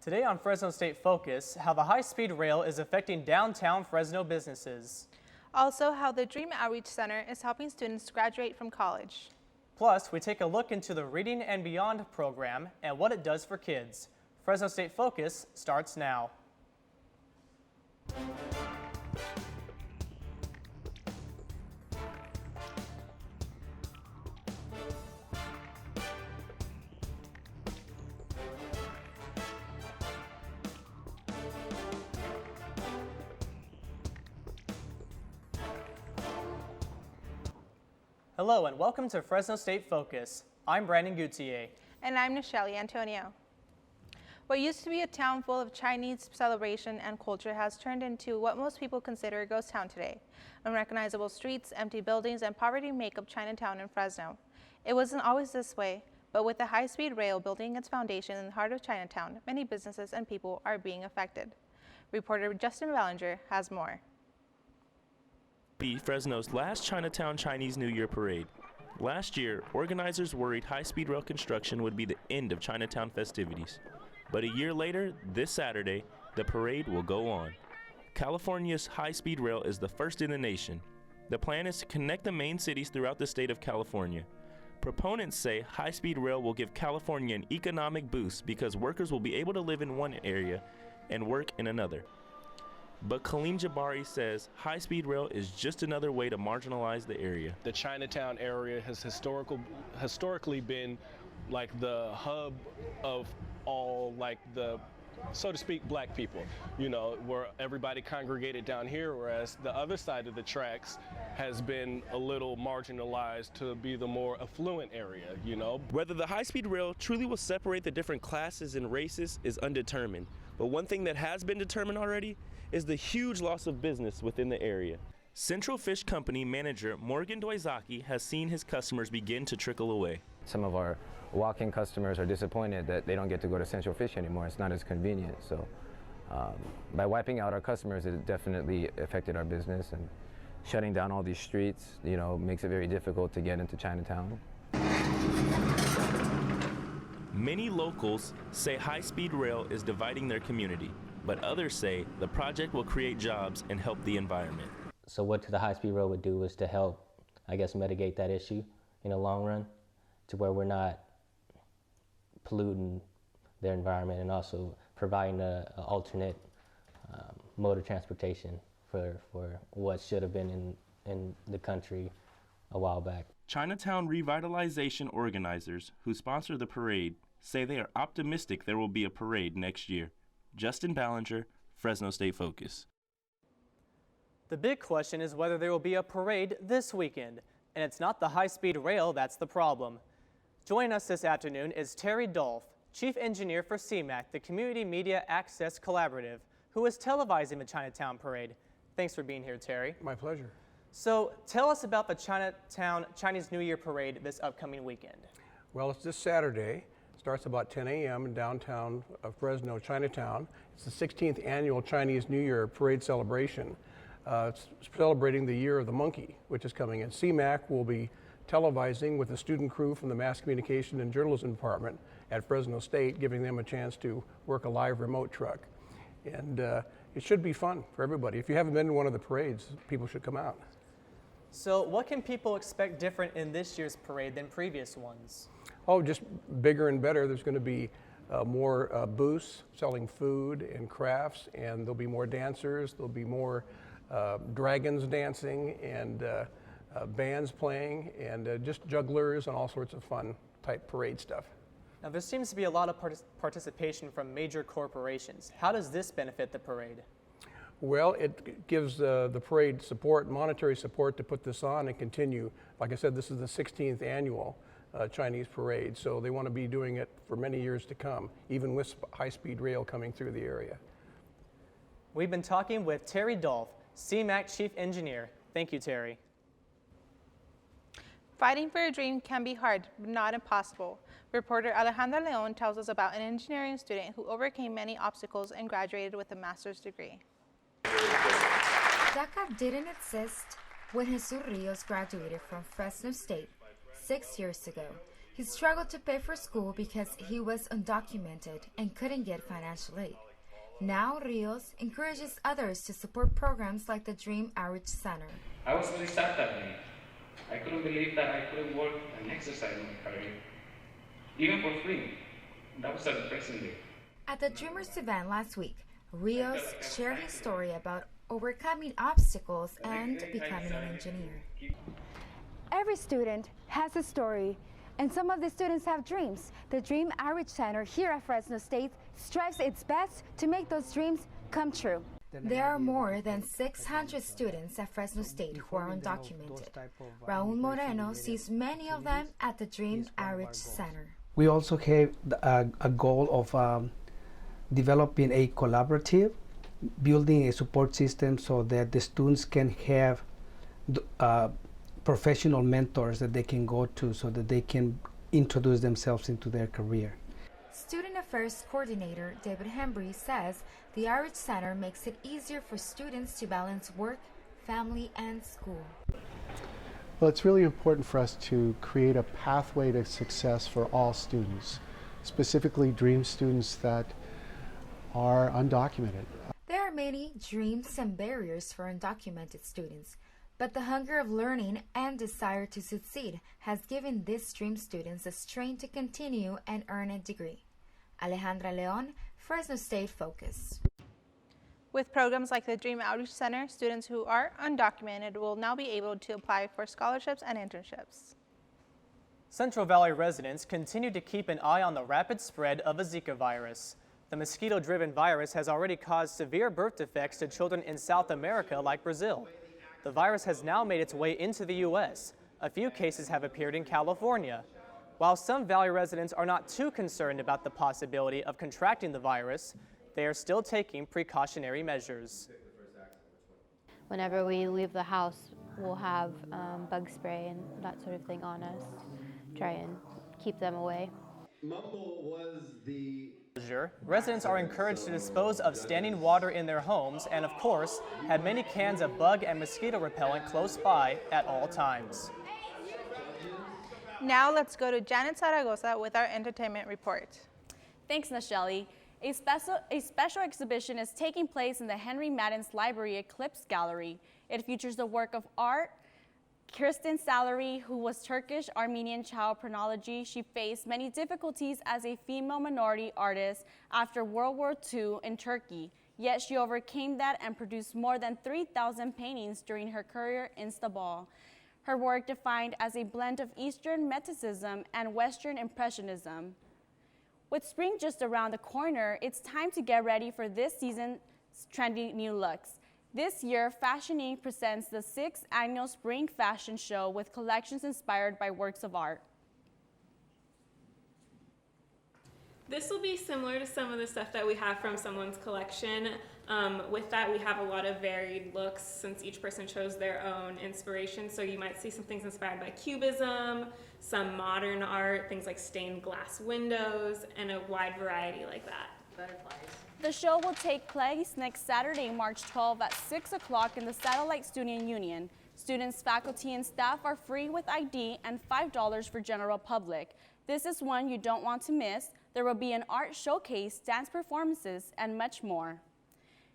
Today on Fresno State Focus, how the high-speed rail is affecting downtown Fresno businesses. Also, how the Dream Outreach Center is helping students graduate from college. Plus, we take a look into the Reading and Beyond program and what it does for kids. Fresno State Focus starts now. Hello and welcome to Fresno State Focus. I'm Brandon Gutierrez. And I'm Nichelle Antonio. What used to be a town full of Chinese celebration and culture has turned into what most people consider a ghost town today. Unrecognizable streets, empty buildings, and poverty make up Chinatown in Fresno. It wasn't always this way, but with the high-speed rail building its foundation in the heart of Chinatown, many businesses and people are being affected. Reporter Justin Ballinger has more. Be Fresno's last Chinatown Chinese New Year parade. Last year, organizers worried high-speed rail construction would be the end of Chinatown festivities. But a year later, this Saturday, the parade will go on. California's high-speed rail is the first in the nation. The plan is to connect the main cities throughout the state of California. Proponents say high-speed rail will give California an economic boost because workers will be able to live in one area and work in another. But Kaleem Jabari says high-speed rail is just another way to marginalize the area. The Chinatown area has historically been like the hub of all, like the, so to speak, black people, you know, where everybody congregated down here, whereas the other side of the tracks has been a little marginalized to be the more affluent area, you know. Whether the high-speed rail truly will separate the different classes and races is undetermined. But one thing that has been determined already is the huge loss of business within the area. Central Fish Company manager Morgan Doizaki has seen his customers begin to trickle away. Some of our walk-in customers are disappointed that they don't get to go to Central Fish anymore. It's not as convenient. So by wiping out our customers, it definitely affected our business, and shutting down all these streets, you know, makes it very difficult to get into Chinatown. Many locals say high-speed rail is dividing their community, but others say the project will create jobs and help the environment. So what the high-speed rail would do is to help, I guess, mitigate that issue in the long run, to where we're not polluting their environment, and also providing an alternate mode of transportation for what should have been in the country a while back. Chinatown revitalization organizers who sponsor the parade say they are optimistic there will be a parade next year. Justin Ballinger, Fresno State Focus. The big question is whether there will be a parade this weekend, and it's not the high-speed rail that's the problem. Joining us this afternoon is Terry Dolph, Chief Engineer for CMAC, the Community Media Access Collaborative, who is televising the Chinatown Parade. Thanks for being here, Terry. My pleasure. So tell us about the Chinatown Chinese New Year Parade this upcoming weekend. Well, it's this Saturday. Starts about 10 a.m. in downtown Fresno, Chinatown. It's the 16th annual Chinese New Year Parade celebration. It's celebrating the Year of the Monkey, which is coming in. CMAC will be televising with a student crew from the Mass Communication and Journalism Department at Fresno State, giving them a chance to work a live remote truck. And it should be fun for everybody. If you haven't been to one of the parades, people should come out. So what can people expect different in this year's parade than previous ones? Oh, just bigger and better. There's going to be more booths selling food and crafts, and there'll be more dancers. There'll be more dragons dancing, and bands playing, and just jugglers and all sorts of fun type parade stuff. Now there seems to be a lot of participation from major corporations. How does this benefit the parade? Well, it gives the parade support, monetary support to put this on and continue. Like I said, this is the 16th annual Chinese parade, so they want to be doing it for many years to come, even with high-speed rail coming through the area. We've been talking with Terry Dolph, CMAC Chief Engineer. Thank you, Terry. Fighting for a dream can be hard, but not impossible. Reporter Alejandra Leon tells us about an engineering student who overcame many obstacles and graduated with a master's degree. DACA didn't exist when Jesus Rios graduated from Fresno State 6 years ago. He struggled to pay for school because he was undocumented and couldn't get financial aid. Now, Rios encourages others to support programs like the Dream Outreach Center. I was really sad that day. I couldn't believe that I couldn't work and exercise in my career, even for free. That was a depressing day. At the Dreamers event last week, Rios shared his story about overcoming obstacles and becoming an engineer. Every student has a story, and some of the students have dreams. The Dream Outreach Center here at Fresno State strives its best to make those dreams come true. There are more than 600 students at Fresno State who are undocumented. Raul Moreno sees many of them at the Dream Outreach Center. We also have a goal of developing a collaborative, building a support system so that the students can have professional mentors that they can go to so that they can introduce themselves into their career. Student Affairs Coordinator David Hembry says the Outreach Center makes it easier for students to balance work, family, and school. Well, it's really important for us to create a pathway to success for all students, specifically DREAM students that are undocumented. There are many dreams and barriers for undocumented students, but the hunger of learning and desire to succeed has given these DREAM students the strength to continue and earn a degree. Alejandra Leon, Fresno State Focus. With programs like the Dream Outreach Center, students who are undocumented will now be able to apply for scholarships and internships. Central Valley residents continue to keep an eye on the rapid spread of a Zika virus. The mosquito-driven virus has already caused severe birth defects to children in South America like Brazil. The virus has now made its way into the U.S. A few cases have appeared in California. While some Valley residents are not too concerned about the possibility of contracting the virus, they are still taking precautionary measures. Whenever we leave the house, we'll have bug spray and that sort of thing on us, try and keep them away. Residents are encouraged to dispose of standing water in their homes and, of course, have many cans of bug and mosquito repellent close by at all times. Now let's go to Janet Zaragoza with our entertainment report. Thanks, Nacheli. A special exhibition is taking place in the Henry Madden's Library Eclipse Gallery. It features the work of art Kirsten Salary, who was Turkish-Armenian child pornology. She faced many difficulties as a female minority artist after World War II in Turkey, yet she overcame that and produced more than 3,000 paintings during her career in Istanbul. Her work defined as a blend of Eastern Mysticism and Western Impressionism. With spring just around the corner, it's time to get ready for this season's trendy new looks. This year, Fashion Inc. presents the 6th annual Spring Fashion Show with collections inspired by works of art. This will be similar to some of the stuff that we have from someone's collection. With that, we have a lot of varied looks since each person chose their own inspiration. So you might see some things inspired by Cubism, some modern art, things like stained glass windows, and a wide variety like that. Butterflies. The show will take place next Saturday, March 12 at 6 o'clock in the Satellite Student Union. Students, faculty, and staff are free with ID and $5 for general public. This is one you don't want to miss. There will be an art showcase, dance performances, and much more.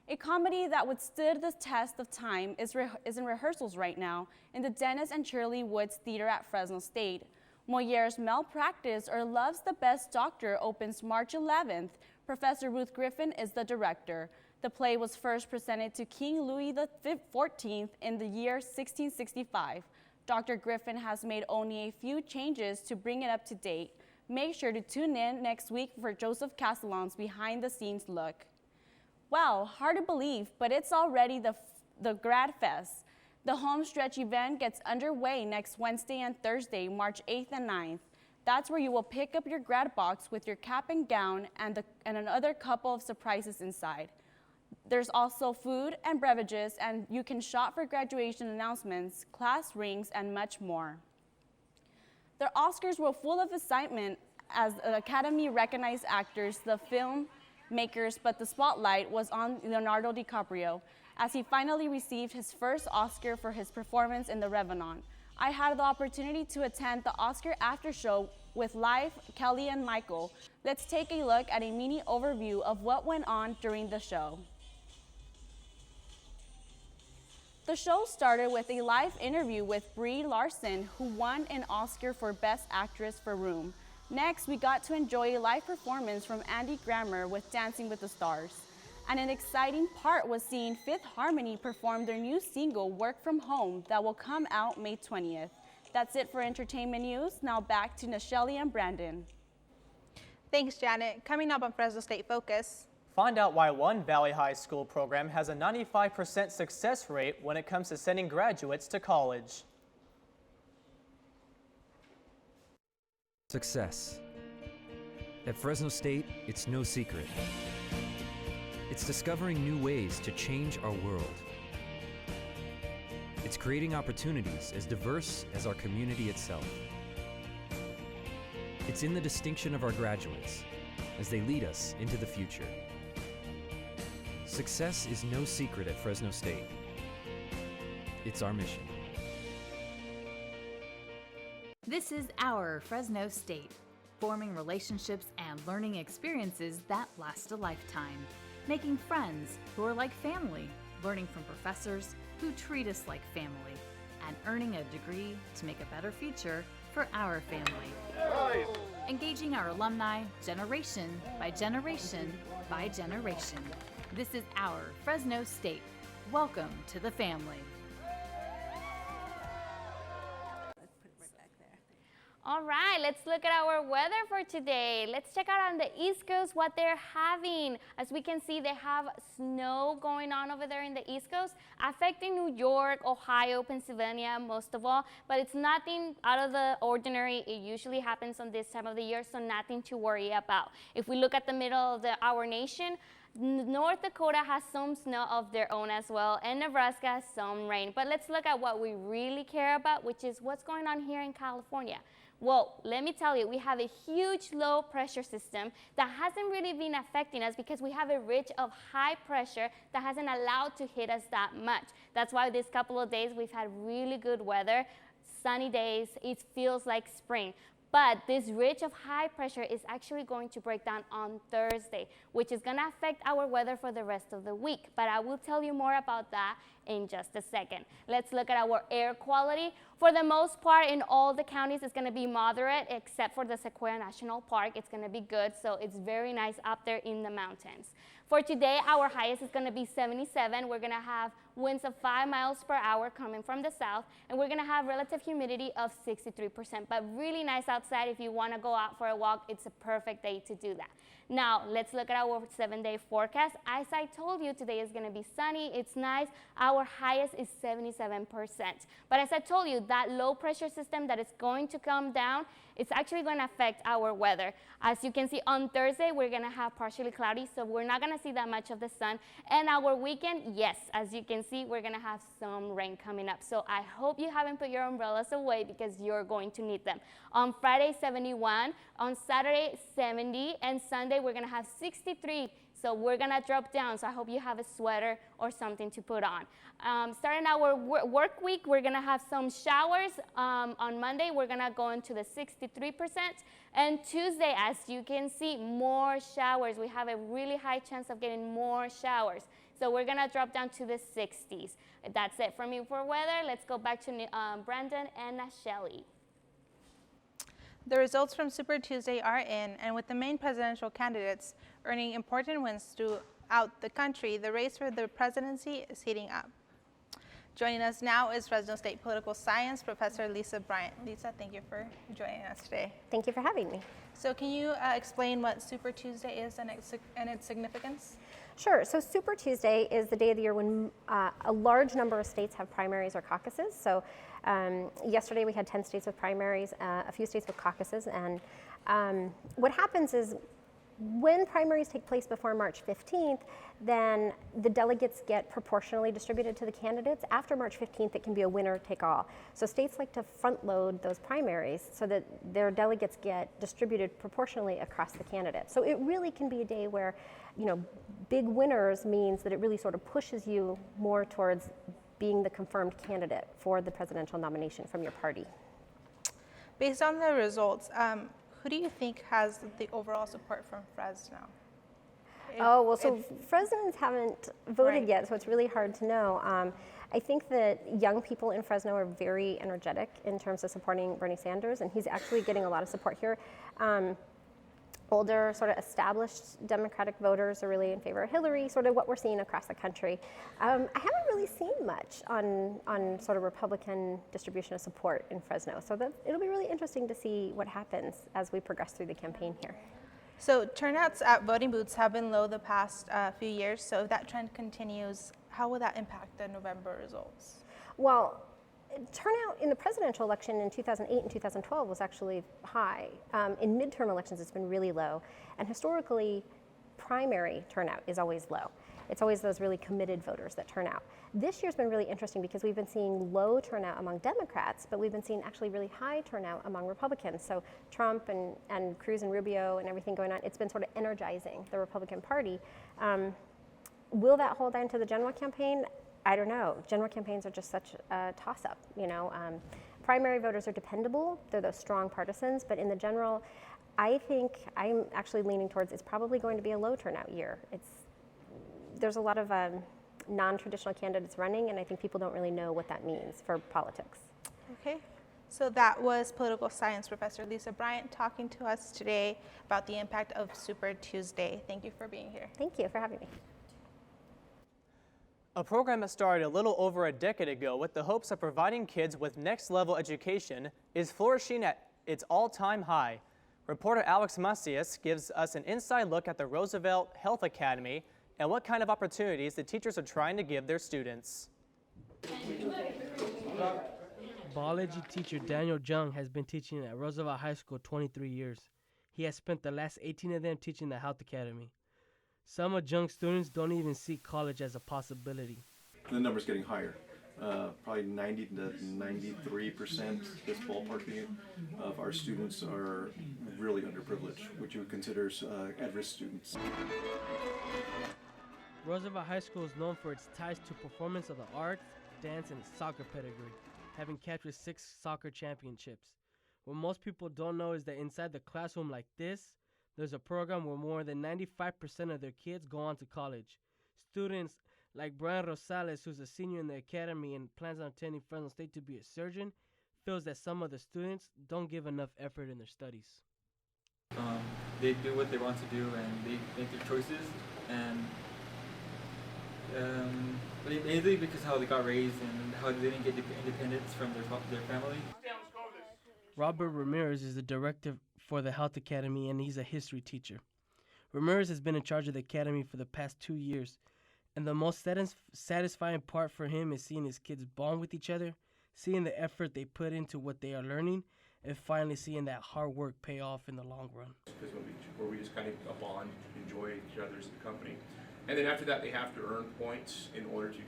A comedy that would stood the test of time is in rehearsals right now in the Dennis and Shirley Woods Theater at Fresno State. Molière's Malpractice or Love's the Best Doctor opens March 11th. Professor Ruth Griffin is the director. The play was first presented to King Louis XIV in the year 1665. Dr. Griffin has made only a few changes to bring it up to date. Make sure to tune in next week for Joseph Castellan's behind-the-scenes look. Well, hard to believe, but it's already the Grad Fest. The home stretch event gets underway next Wednesday and Thursday, March 8th and 9th. That's where you will pick up your grad box with your cap and gown and another couple of surprises inside. There's also food and beverages, and you can shop for graduation announcements, class rings, and much more. The Oscars were full of excitement as the Academy recognized actors, the filmmakers, but the spotlight was on Leonardo DiCaprio as he finally received his first Oscar for his performance in The Revenant. I had the opportunity to attend the Oscar after show with Live, Kelly, and Michael. Let's take a look at a mini overview of what went on during the show. The show started with a live interview with Brie Larson, who won an Oscar for Best Actress for Room. Next, we got to enjoy a live performance from Andy Grammer with Dancing with the Stars. And an exciting part was seeing Fifth Harmony perform their new single, Work From Home, that will come out May 20th. That's it for entertainment news. Now back to Nachelle and Brandon. Thanks, Janet. Coming up on Fresno State Focus. Find out why one Valley High School program has a 95% success rate when it comes to sending graduates to college. Success. At Fresno State, it's no secret. It's discovering new ways to change our world. It's creating opportunities as diverse as our community itself. It's in the distinction of our graduates as they lead us into the future. Success is no secret at Fresno State. It's our mission. This is our Fresno State, forming relationships and learning experiences that last a lifetime, making friends who are like family, learning from professors who treat us like family, and earning a degree to make a better future for our family. Engaging our alumni generation by generation by generation. This is our Fresno State. Welcome to the family. All right, let's look at our weather for today. Let's check out on the East Coast what they're having. As we can see, they have snow going on over there in the East Coast, affecting New York, Ohio, Pennsylvania, most of all. But it's nothing out of the ordinary. It usually happens on this time of the year, so nothing to worry about. If we look at the middle of our nation, North Dakota has some snow of their own as well, and Nebraska has some rain. But let's look at what we really care about, which is what's going on here in California. Well, let me tell you, we have a huge low pressure system that hasn't really been affecting us because we have a ridge of high pressure that hasn't allowed to hit us that much. That's why this couple of days we've had really good weather, sunny days, it feels like spring. But this ridge of high pressure is actually going to break down on Thursday, which is going to affect our weather for the rest of the week. But I will tell you more about that in just a second. Let's look at our air quality. For the most part, in all the counties, it's going to be moderate, except for the Sequoia National Park. It's going to be good, so it's very nice up there in the mountains. For today, our highest is going to be 77. We're going to have winds of 5 miles per hour coming from the south, and we're going to have relative humidity of 63%. But really nice outside. If you want to go out for a walk, it's a perfect day to do that. Now, let's look at our 7-day forecast. As I told you, today is going to be sunny. It's nice. Our highest is 77%. But as I told you, that low pressure system that is going to come down, it's actually going to affect our weather. As you can see, on Thursday, we're going to have partially cloudy, so we're not going to see that much of the sun. And our weekend, yes, as you can see, we're going to have some rain coming up. So I hope you haven't put your umbrellas away because you're going to need them. On Friday, 71. On Saturday, 70. And Sunday, we're going to have 63. So we're going to drop down. So I hope you have a sweater or something to put on. Starting our work week, we're going to have some showers. On Monday, we're going to go into the 63%. And Tuesday, as you can see, more showers. We have a really high chance of getting more showers. So we're going to drop down to the 60s. That's it from me for weather. Let's go back to Brandon and Nachelle. The results from Super Tuesday are in, and with the main presidential candidates earning important wins throughout the country, the race for the presidency is heating up. Joining us now is Fresno State political science professor Lisa Bryant. Lisa, thank you for joining us today. Thank you for having me. So can you explain what Super Tuesday is and its significance? Sure. So Super Tuesday is the day of the year when a large number of states have primaries or caucuses. So yesterday we had 10 states with primaries, a few states with caucuses. And what happens is when primaries take place before March 15th, then the delegates get proportionally distributed to the candidates. After March 15th, it can be a winner take all. So states like to front load those primaries so that their delegates get distributed proportionally across the candidates. So it really can be a day where, you know, big winners means that it really sort of pushes you more towards being the confirmed candidate for the presidential nomination from your party. Based on the results, who do you think has the overall support from Fresno? Fresnoans haven't voted yet, so it's really hard to know. I think that young people in Fresno are very energetic in terms of supporting Bernie Sanders, and he's actually getting a lot of support here. Older, sort of established Democratic voters are really in favor of Hillary, sort of what we're seeing across the country. I haven't really seen much on sort of Republican distribution of support in Fresno, so it'll be really interesting to see what happens as we progress through the campaign here. So turnouts at voting booths have been low the past few years, so if that trend continues, how will that impact the November results? Well, turnout in the presidential election in 2008 and 2012 was actually high. In midterm elections, it's been really low. And historically, primary turnout is always low. It's always those really committed voters that turn out. This year's been really interesting because we've been seeing low turnout among Democrats, but we've been seeing actually really high turnout among Republicans. So Trump and Cruz and Rubio and everything going on, it's been sort of energizing the Republican Party. Will that hold on to the general campaign? I don't know. General campaigns are just such a toss-up, you know. Primary voters are dependable. They're those strong partisans. But in the general, I think I'm actually leaning towards it's probably going to be a low turnout year. There's a lot of non-traditional candidates running, and I think people don't really know what that means for politics. Okay. So that was political science professor Lisa Bryant talking to us today about the impact of Super Tuesday. Thank you for being here. Thank you for having me. A program that started a little over a decade ago with the hopes of providing kids with next-level education is flourishing at its all-time high. Reporter Alex Macias gives us an inside look at the Roosevelt Health Academy and what kind of opportunities the teachers are trying to give their students. Biology teacher Daniel Jung has been teaching at Roosevelt High School 23 years. He has spent the last 18 of them teaching the Health Academy. Some of Jung's students don't even see college as a possibility. The number's getting higher. Probably 90 to 93% this ballpark of our students are really underprivileged, which you would consider at-risk students. Roosevelt High School is known for its ties to performance of the arts, dance, and soccer pedigree, having captured 6 soccer championships. What most people don't know is that inside the classroom like this, there's a program where more than 95% of their kids go on to college. Students like Brian Rosales, who's a senior in the academy and plans on attending Fresno State to be a surgeon, feels that some of the students don't give enough effort in their studies. They do what they want to do and they make their choices, and mainly because how they got raised and how they didn't get independence from their family. Robert Ramirez is the director for the Health Academy, and he's a history teacher. Ramirez has been in charge of the academy for the past 2 years, and the most satisfying part for him is seeing his kids bond with each other, seeing the effort they put into what they are learning, and finally seeing that hard work pay off in the long run. Because where we just kind of bond, enjoy each other's company. And then after that, they have to earn points in order to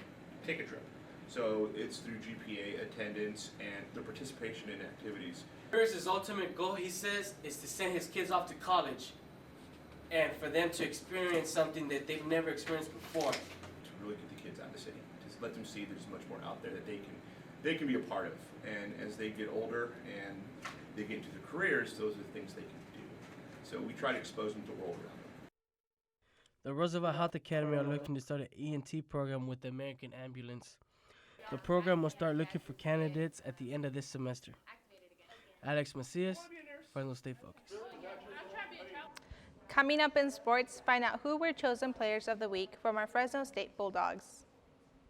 take a trip. So it's through GPA, attendance, and the participation in activities. His ultimate goal, he says, is to send his kids off to college and for them to experience something that they've never experienced before. To really get the kids out of the city, to let them see there's much more out there that they can be a part of. And as they get older and they get into their careers, those are the things they can do. So we try to expose them to the world around them. The Roosevelt Health Academy are looking to start an ENT program with the American Ambulance. The program will start looking for candidates at the end of this semester. Alex Macias, Fresno State Focus. Coming up in sports, find out who were chosen players of the week from our Fresno State Bulldogs.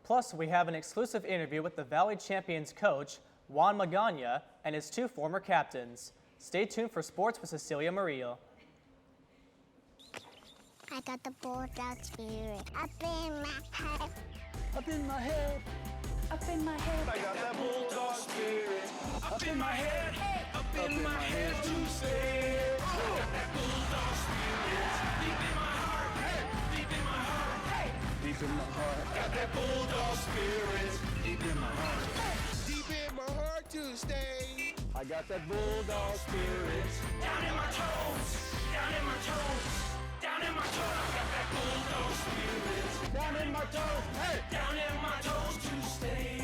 Plus, we have an exclusive interview with the Valley Champions coach, Juan Magana, and his 2 former captains. Stay tuned for sports with Cecilia Murillo. I got the Bulldog spirit up in my head. Up in my head. Up in my head. I got that Bulldog spirit. Up in my head. Up in my head to stay. I got that Bulldog spirit. Deep in my heart. Deep in my heart. Deep in my heart. Got that Bulldog spirit. Deep in my heart. Deep in my heart to stay. I got that Bulldog spirit. Down in my toes. Down in my toes. Down in my toes. I got that Bulldog spirit. Down in my toes. Hey. Down in my toes to stay.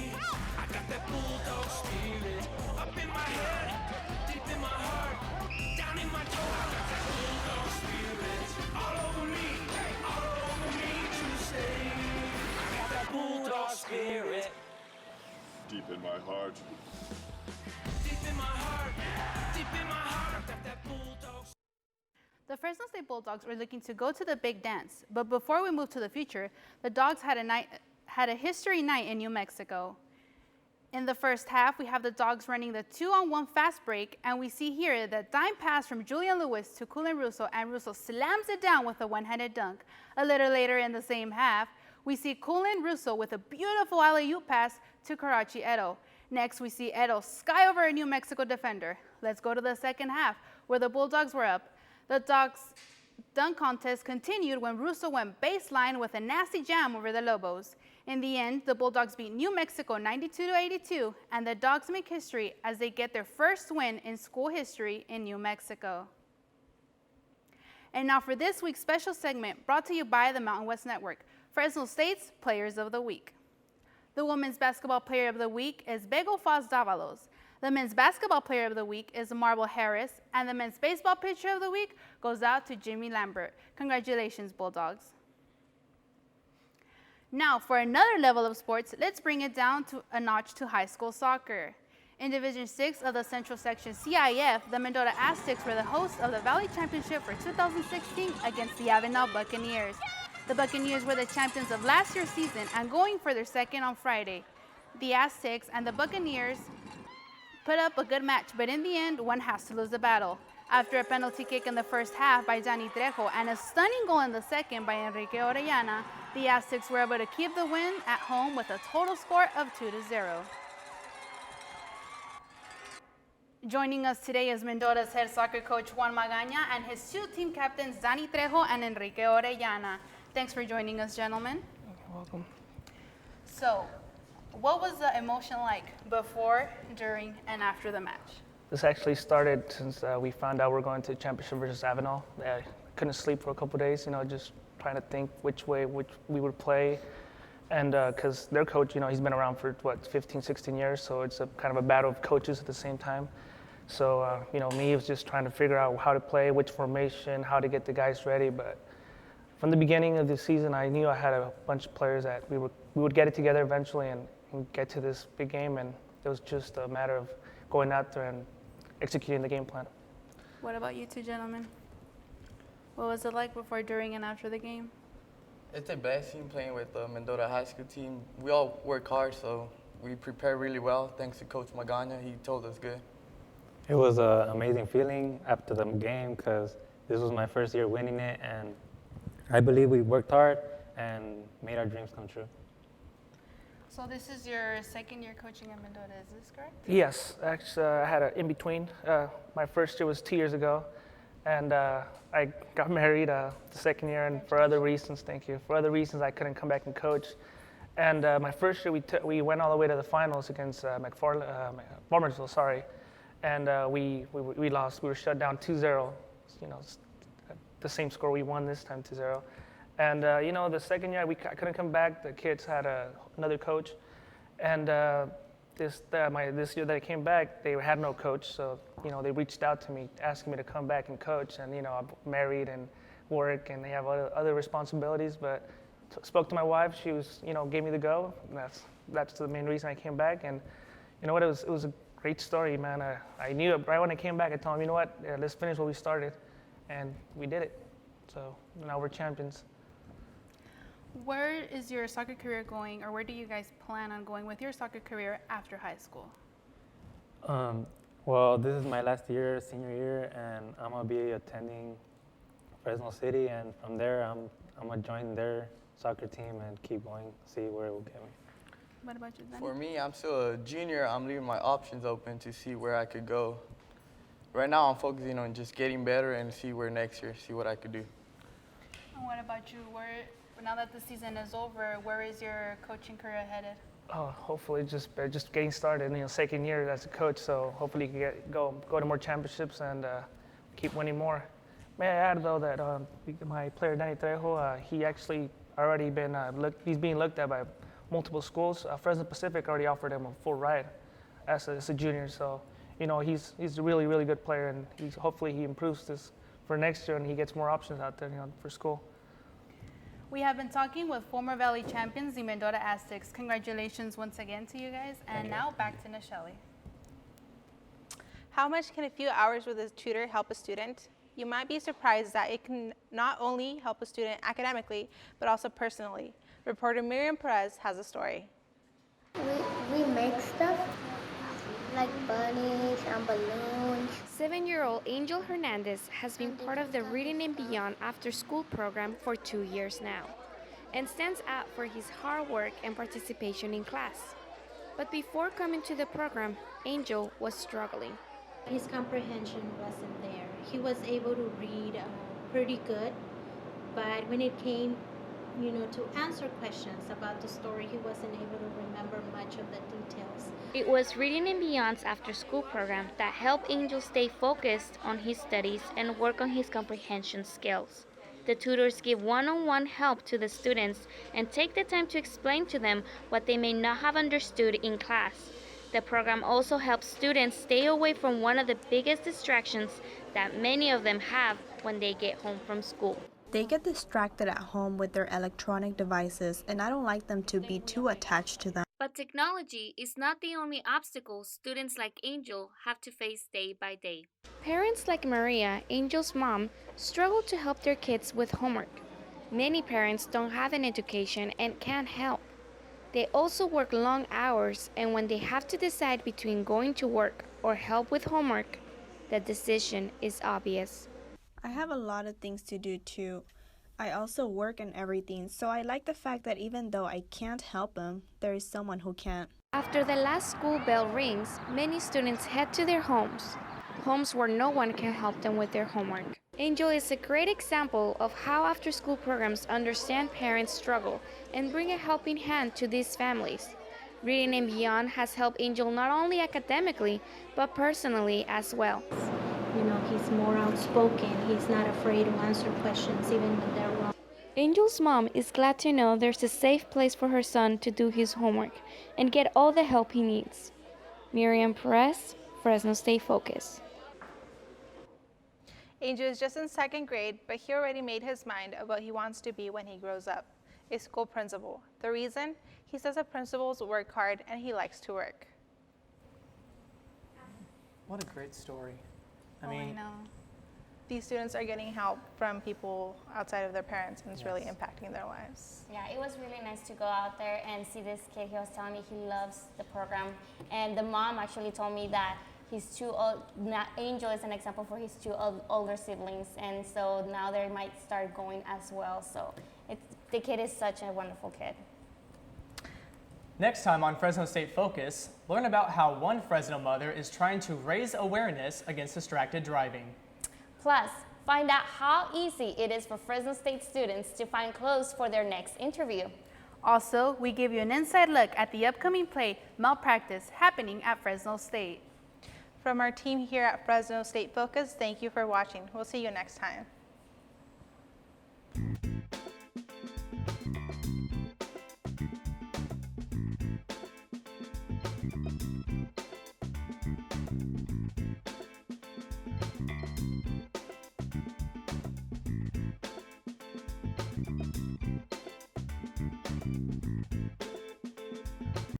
Fresno State Bulldogs are looking to go to the big dance, but before we move to the future, the Dogs had a history night in New Mexico. In the first half, we have the Dogs running the 2-on-1 fast break, and we see here the dime pass from Julian Lewis to Cullen Russo, and Russo slams it down with a one-handed dunk. A little later in the same half, we see Cullen Russo with a beautiful alley-oop pass to Karachi Edo. Next, we see Edo sky over a New Mexico defender. Let's go to the second half, where the Bulldogs were up. The Dogs' dunk contest continued when Russo went baseline with a nasty jam over the Lobos. In the end, the Bulldogs beat New Mexico 92-82, and the Dogs make history as they get their first win in school history in New Mexico. And now for this week's special segment brought to you by the Mountain West Network, Fresno State's Players of the Week. The Women's Basketball Player of the Week is Bego Foz Davalos. The Men's Basketball Player of the Week is Marble Harris, and the Men's Baseball Pitcher of the Week goes out to Jimmy Lambert. Congratulations, Bulldogs. Now, for another level of sports, let's bring it down to a notch to high school soccer. In Division 6 of the Central Section CIF, the Mendota Aztecs were the hosts of the Valley Championship for 2016 against the Avenal Buccaneers. The Buccaneers were the champions of last year's season and going for their second on Friday. The Aztecs and the Buccaneers put up a good match, but in the end, one has to lose the battle. After a penalty kick in the first half by Danny Trejo and a stunning goal in the second by Enrique Orellana, the Aztecs were able to keep the win at home with a total score of 2-0. Joining us today is Mendota's head soccer coach Juan Magaña and his two team captains Danny Trejo and Enrique Orellana. Thanks for joining us, gentlemen. You're welcome. So, what was the emotion like before, during, and after the match? This actually started since we found out we're going to championship versus Avenal. I couldn't sleep for a couple of days, just trying to think which way we would play. And because their coach, he's been around for 15, 16 years, so it's a kind of a battle of coaches at the same time. So, me was just trying to figure out how to play, which formation, how to get the guys ready. But from the beginning of the season, I knew I had a bunch of players that we would get it together eventually and get to this big game. And it was just a matter of going out there and executing the game plan. What about you two gentlemen? What was it like before, during, and after the game? It's the best team playing with the Mendota High School team. We all work hard, so we prepare really well. Thanks to Coach Magaña, he told us good. It was an amazing feeling after the game because this was my first year winning it, and I believe we worked hard and made our dreams come true. So this is your second year coaching at Mendota, is this correct? Yes, actually, I had an in-between. My first year was 2 years ago, and I got married the second year, and for other reasons, I couldn't come back and coach. And my first year, we went all the way to the finals against Farmersville, sorry, and we lost. We were shut down 2-0, the same score we won this time, 2-0. And the second year, I couldn't come back. The kids had another coach, and this year that I came back, they had no coach. So they reached out to me, asking me to come back and coach. And I'm married and work, and they have other responsibilities. But spoke to my wife. She was, gave me the go. And that's the main reason I came back. And you know what? It was a great story, man. I knew it right when I came back. I told them, let's finish what we started, and we did it. So now we're champions. Where is your soccer career going, or where do you guys plan on going with your soccer career after high school? Well, this is my last year, senior year, and I'm gonna be attending Fresno City, and from there, I'm gonna join their soccer team and keep going, see where it will get me. What about you, Danny? For me, I'm still a junior. I'm leaving my options open to see where I could go. Right now, I'm focusing on just getting better and see where next year, see what I could do. And what about you? Now that the season is over, where is your coaching career headed? Oh, hopefully just getting started. Second year as a coach, so hopefully you can go to more championships and keep winning more. May I add though that my player Danny Trejo, he actually already been he's being looked at by multiple schools. Fresno Pacific already offered him a full ride as a junior, so he's a really, really good player, and hopefully he improves this for next year and he gets more options out there for school. We have been talking with former Valley champions, the Mendota Aztecs. Congratulations once again to you guys. And now back to Nichelle. How much can a few hours with a tutor help a student? you might be surprised that it can not only help a student academically, but also personally. Reporter Miriam Perez has a story. We make stuff like bunnies and balloons. 7-year-old Angel Hernandez has been part of the Reading and Beyond after-school program for 2 years now, and stands out for his hard work and participation in class. But before coming to the program, Angel was struggling. His comprehension wasn't there. He was able to read pretty good, but when it came, to answer questions about the story, he wasn't able to remember much of the details. It was Reading and Beyond's after-school program that helped Angel stay focused on his studies and work on his comprehension skills. The tutors give one-on-one help to the students and take the time to explain to them what they may not have understood in class. The program also helps students stay away from one of the biggest distractions that many of them have when they get home from school. They get distracted at home with their electronic devices, and I don't like them to be too attached to them. But technology is not the only obstacle students like Angel have to face day by day. Parents like Maria, Angel's mom, struggle to help their kids with homework. Many parents don't have an education and can't help. They also work long hours, and when they have to decide between going to work or help with homework, the decision is obvious. I have a lot of things to do too. I also work and everything, so I like the fact that even though I can't help them, there is someone who can. After the last school bell rings, many students head to their homes where no one can help them with their homework. Angel is a great example of how after-school programs understand parents' struggle and bring a helping hand to these families. Reading and Beyond has helped Angel not only academically, but personally as well. He's more outspoken. He's not afraid to answer questions even when they're wrong. Angel's mom is glad to know there's a safe place for her son to do his homework and get all the help he needs. Miriam Perez, Fresno State Focus. Angel is just in 2nd grade, but he already made his mind of what he wants to be when he grows up, a school principal. The reason? He says that principals work hard and he likes to work. What a great story. I know. These students are getting help from people outside of their parents, and it's really impacting their lives. Yeah, it was really nice to go out there and see this kid. He was telling me he loves the program, and the mom actually told me that his two old, Angel is an example for his two older siblings, and so now they might start going as well. So the kid is such a wonderful kid. Next time on Fresno State Focus, learn about how one Fresno mother is trying to raise awareness against distracted driving. Plus, find out how easy it is for Fresno State students to find clothes for their next interview. Also, we give you an inside look at the upcoming play, Malpractice, happening at Fresno State. From our team here at Fresno State Focus, thank you for watching. We'll see you next time.